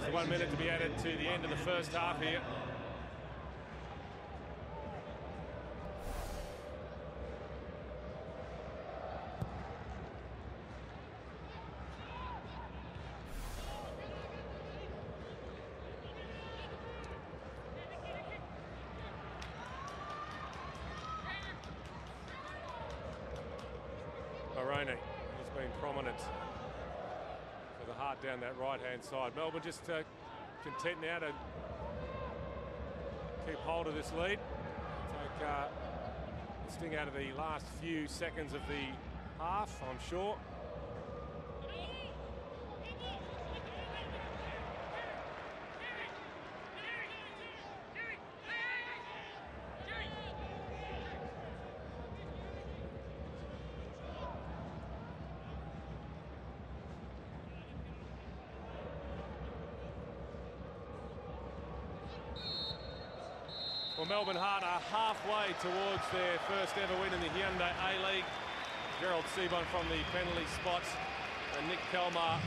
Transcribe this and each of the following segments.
So 1 minute to be added to the end of the first half here. Coyne has been prominent with a heart down that right-hand side. Melbourne just content now to keep hold of this lead. Take the sting out of the last few seconds of the half, I'm sure. Well, Melbourne Heart are halfway towards their first ever win in the Hyundai A-League. Gerald Seabon from the penalty spot and Nick Kelmar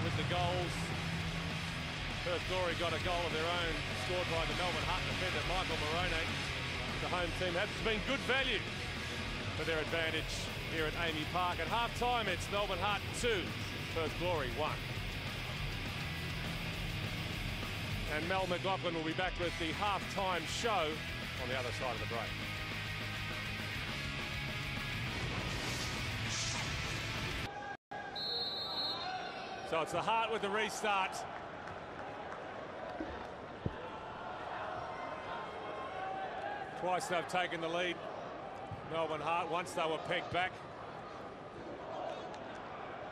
with the goals. Perth Glory got a goal of their own scored by the Melbourne Heart defender Michael Morone. The home team has been good value for their advantage here at Amy Park. At half-time, it's Melbourne Heart 2, Perth Glory 1. And Mel McLaughlin will be back with the half-time show on the other side of the break. So it's the Heart with the restart. Twice they've taken the lead, Melbourne Heart. Once they were pegged back.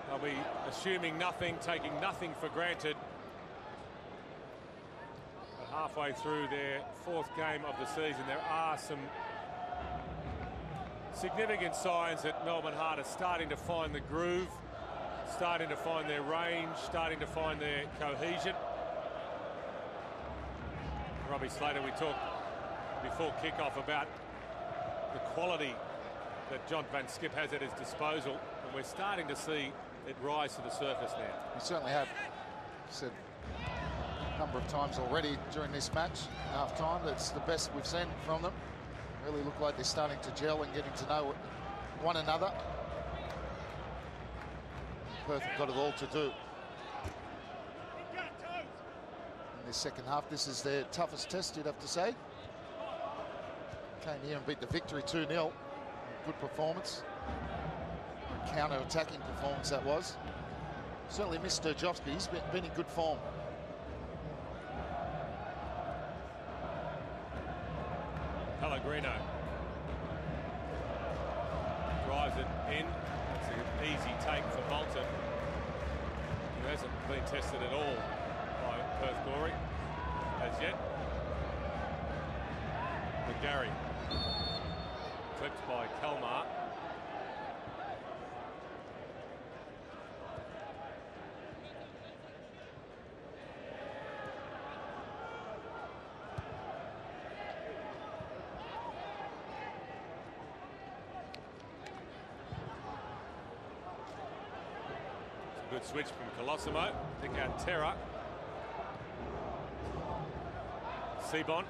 They'll be assuming nothing, taking nothing for granted. Halfway through their fourth game of the season, there are some significant signs that Melbourne Heart are starting to find the groove, starting to find their range, starting to find their cohesion. Robbie Slater, we talked before kick-off about the quality that John Van Skip has at his disposal, and we're starting to see it rise to the surface now. We certainly have. Said number of times already during this match, half-time, that's the best we've seen from them. Really look like they're starting to gel and getting to know one another. Perth have got it all to do. In this second half, this is their toughest test, you'd have to say. Came here and beat the Victory 2-0. Good performance. Counter-attacking performance that was. Certainly missed Sturjovski, he's been in good form. Pellegrino drives it in. It's an easy take for Bolton, who hasn't been tested at all by Perth Glory as yet. McGarry clipped by Kelmar. Good switch from Colosimo. Pick out Terra. Seabon.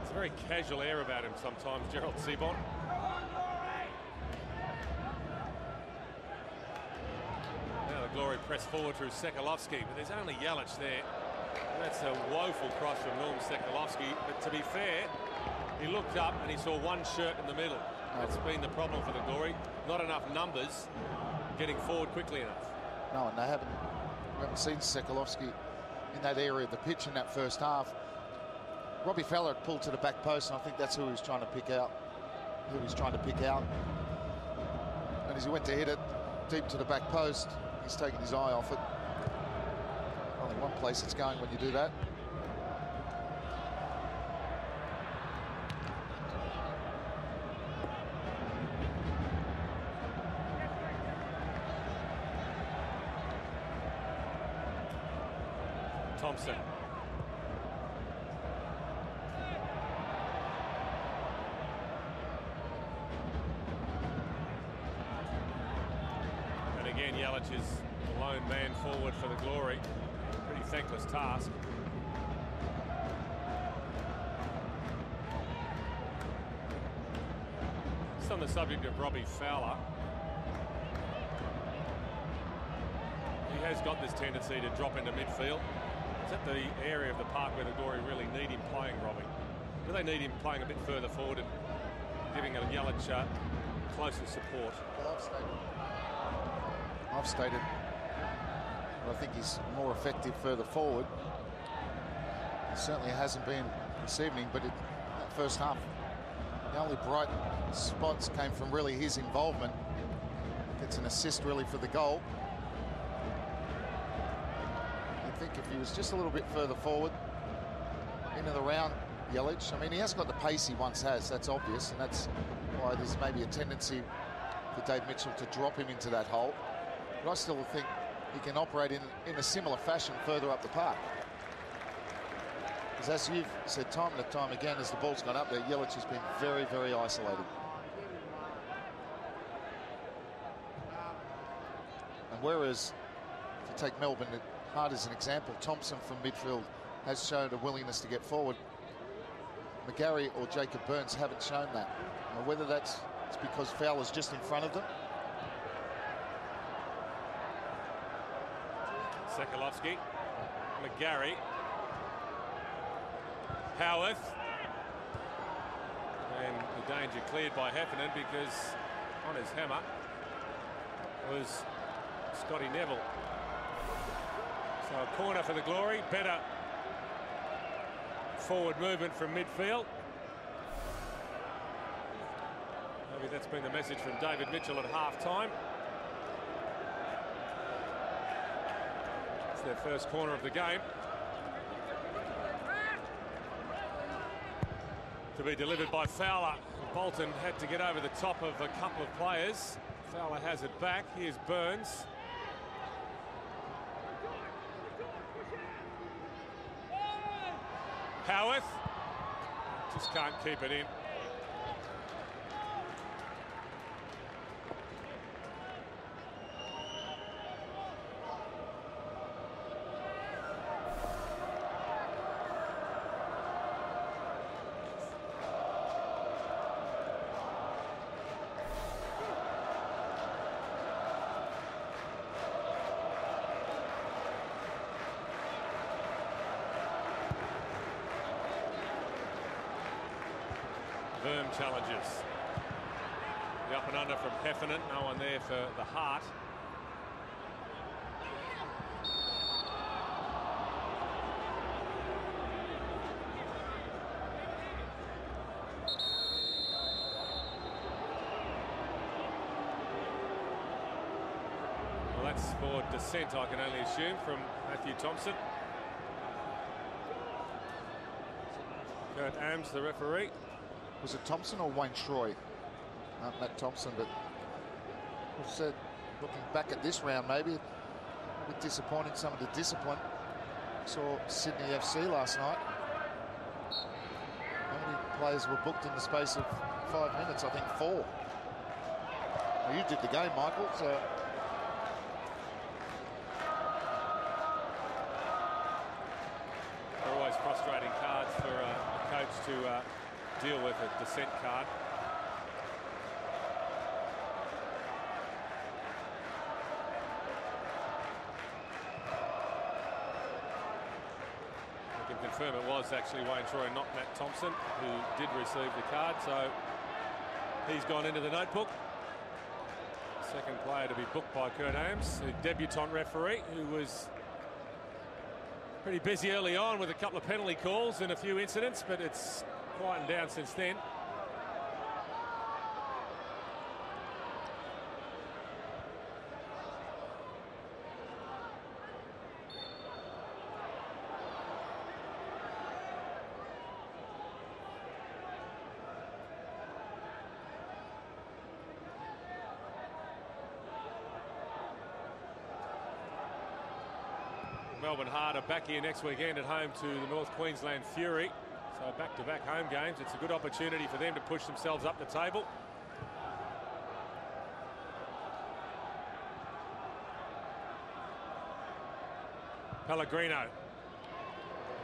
It's a very casual air about him sometimes, Gerald Seabon. Now the Glory press forward through Sekalovsky, but there's only Jelic there. And that's a woeful cross from Norm Sekalovsky. But to be fair, he looked up and he saw one shirt in the middle. That's been the problem for the Glory. Not enough numbers getting forward quickly enough. No, and they haven't seen Sekalovsky in that area of the pitch in that first half. Robbie Fowler had pulled to the back post, and I think that's who he was trying to pick out. And as he went to hit it deep to the back post, he's taken his eye off it. Only one place it's going when you do that. Thompson. And again, Jelic is alone lone man forward for the Glory. Pretty thankless task. Just on the subject of Robbie Fowler, he has got this tendency to drop into midfield. It's at the area of the park where the Glory really need him playing, Robbie. Do they need him playing a bit further forward and giving a Yelich closer support? Well, I've stated I think he's more effective further forward. It certainly hasn't been this evening, but in that first half, the only bright spots came from really his involvement. Gets an assist really for the goal. I think if he was just a little bit further forward, in and around Yelich, I mean, he hasn't got the pace he once has, that's obvious, and that's why there's maybe a tendency for Dave Mitchell to drop him into that hole. But I still think he can operate in a similar fashion further up the park. Because as you've said time and time again, as the ball's gone up there, Yelich has been very, very isolated. And whereas, if you take Melbourne Hart as an example, Thompson from midfield has shown a willingness to get forward. McGarry or Jacob Burns haven't shown that. Now, whether it's because Fowler's just in front of them. Sekalovsky, McGarry, Howarth, and the danger cleared by Heffernan because on his hammer was Scotty Neville. So a corner for the Glory, better forward movement from midfield. Maybe that's been the message from David Mitchell at half-time. It's their first corner of the game. To be delivered by Fowler. Bolton had to get over the top of a couple of players. Fowler has it back. Here's Burns. Howarth just can't keep it in. Challenges. The up and under from Heffernan. No one there for the Hart. Well, that's for dissent, I can only assume, from Matthew Thompson. Kurt Ams, the referee. Was it Thompson or Wayne Troy? Matt Thompson, but we've said, looking back at this round, maybe a bit disappointing, some of the discipline. Saw Sydney FC last night. How many players were booked in the space of 5 minutes? I think 4. Well, you did the game, Michael, so. They're always frustrating cards for a coach to deal with a dissent card. I can confirm it was actually Wayne Troy, not Matt Thompson, who did receive the card, so he's gone into the notebook. Second player to be booked by Kurt Ames, the debutant referee, who was pretty busy early on with a couple of penalty calls and a few incidents, but it's quietened down since then. Melbourne Hart are back here next weekend at home to the North Queensland Fury. So back-to-back home games. It's a good opportunity for them to push themselves up the table. Pellegrino.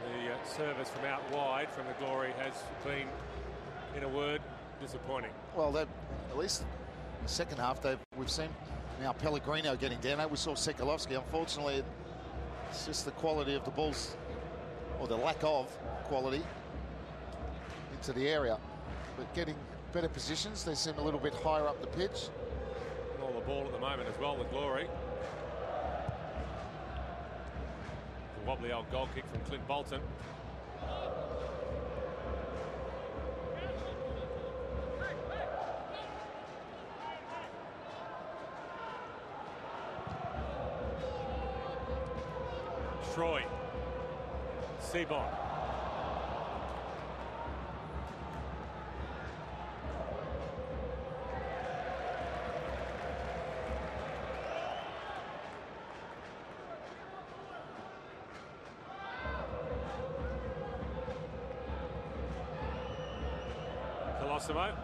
The service from out wide from the Glory has been, in a word, disappointing. Well, at least in the second half, we've seen now Pellegrino getting down. We saw Sekulovsky. Unfortunately, it's just the quality of the balls, or the lack of quality, into the area. But getting better positions, they seem a little bit higher up the pitch. Well, the ball at the moment as well, the Glory. The wobbly old goal kick from Clint Bolton. Troy. Seabon. Colosimo.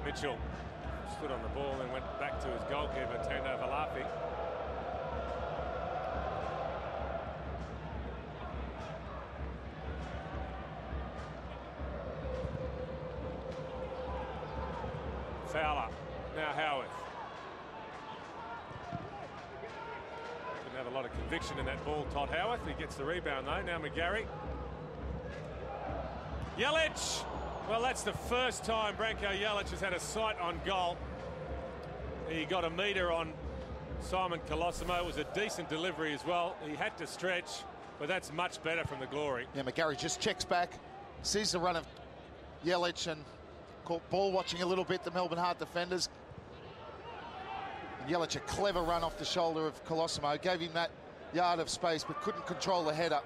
Mitchell stood on the ball and went back to his goalkeeper, turned over laughing. Fowler, now Howarth. Didn't have a lot of conviction in that ball, Todd Howarth. He gets the rebound though. Now McGarry. Yelich! Well, that's the first time Branko Jelic has had a sight on goal. He got a metre on Simon Colosimo. It was a decent delivery as well. He had to stretch, but that's much better from the Glory. Yeah, McGarry just checks back, sees the run of Jelic, and caught ball watching a little bit, the Melbourne Heart defenders. And Jelic, a clever run off the shoulder of Colosimo, gave him that yard of space, but couldn't control the header.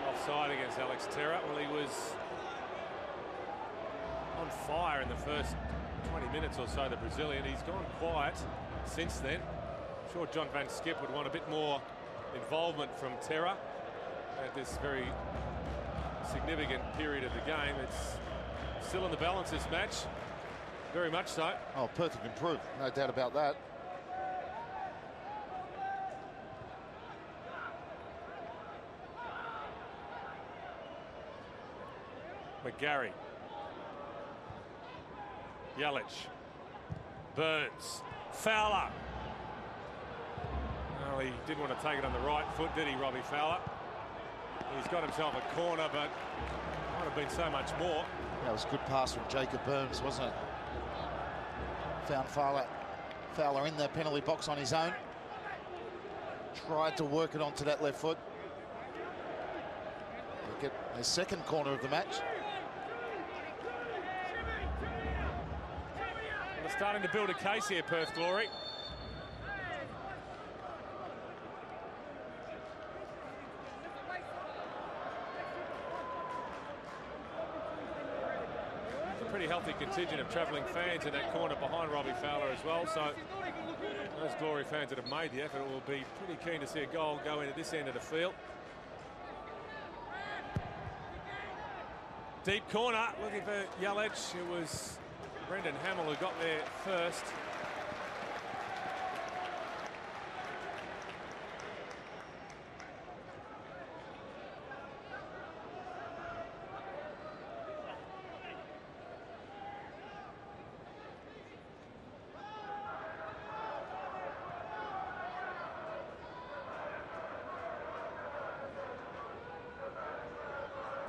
Offside against Alex Terra. Well, he was on fire in the first 20 minutes or so, the Brazilian. He's gone quiet since then. I'm sure John Van Skip would want a bit more involvement from Terra at this very significant period of the game. It's still in the balance, this match. Very much so. Oh, perfect improved, no doubt about that. McGarry. Jelic. Burns. Fowler. Well, he didn't want to take it on the right foot, did he, Robbie Fowler? He's got himself a corner, but might have been so much more. That was a good pass from Jacob Burns, wasn't it? Found Fowler in the penalty box on his own. Tried to work it onto that left foot. He'll get his second corner of the match. They're starting to build a case here, Perth Glory. Pretty healthy contingent of travelling fans in that corner behind Robbie Fowler as well, so those Glory fans that have made the effort will be pretty keen to see a goal go into this end of the field. Deep corner, looking for Jelic. It was Brendan Hamill who got there first.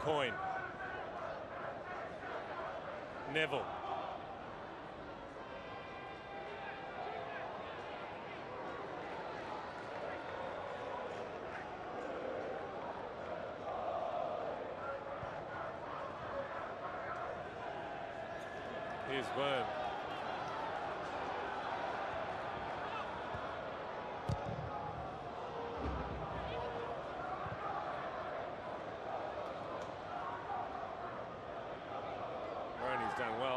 Coyne. Neville. Here's Worm. Done well.